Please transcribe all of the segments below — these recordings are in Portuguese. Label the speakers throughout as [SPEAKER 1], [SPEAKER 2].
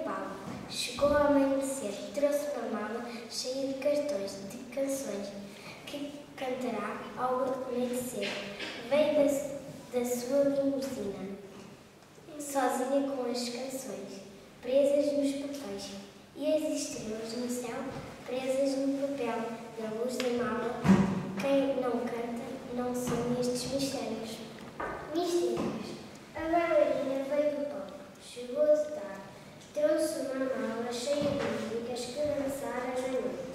[SPEAKER 1] palco. Chegou ao amanhecer, trouxe uma mala cheia de cartões, de canções, que cantará ao anoitecer. Veio da sua limusina, sozinha com as canções, presas nos papéis, e as estrelas no céu, presas no papel, na luz da mala. Quem não canta, não sonha estes mistérios. Mistérios. A bailarina veio do palco, chegou de tarde, trouxe uma mala cheia de músicas que dançaram na noite.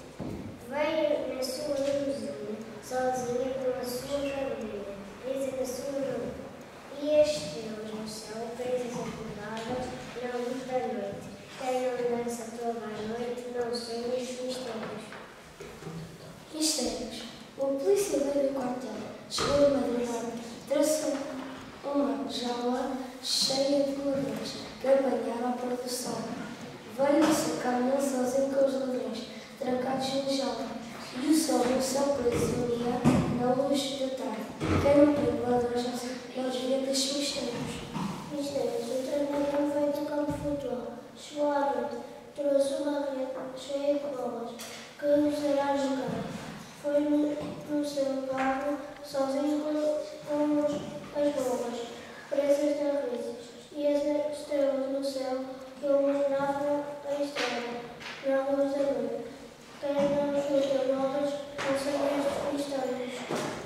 [SPEAKER 1] Veio na sua limusina, sozinha com a sua cabeleira, presa na sua roupa. E as estrelas no céu, presas acordadas na luz da noite. Quem não dança toda a noite, não sonha estes mistérios.
[SPEAKER 2] Mistérios. O polícia veio do quartel, chegou de madrugada, trouxe uma jaula cheia de ladrões, que apanhava a pôr do sol. Veio o seu caminhão sozinho com os ladrões, trancados na jaula, e o sol no céu presumia na luz da tarde. Quem não prende ladrões não desvia destes mistérios.
[SPEAKER 3] Mistérios. O treinador veio do campo de futebol, chegou à noite, trouxe uma rede cheia de bolas, que nos irá jogar. Foi no seu carro, sozinho com as bolas, presas na rede, e as estrelas no céu que iluminavam a estrada, na luz da noite. Quem não escuta bolas, não sabe estes mistérios.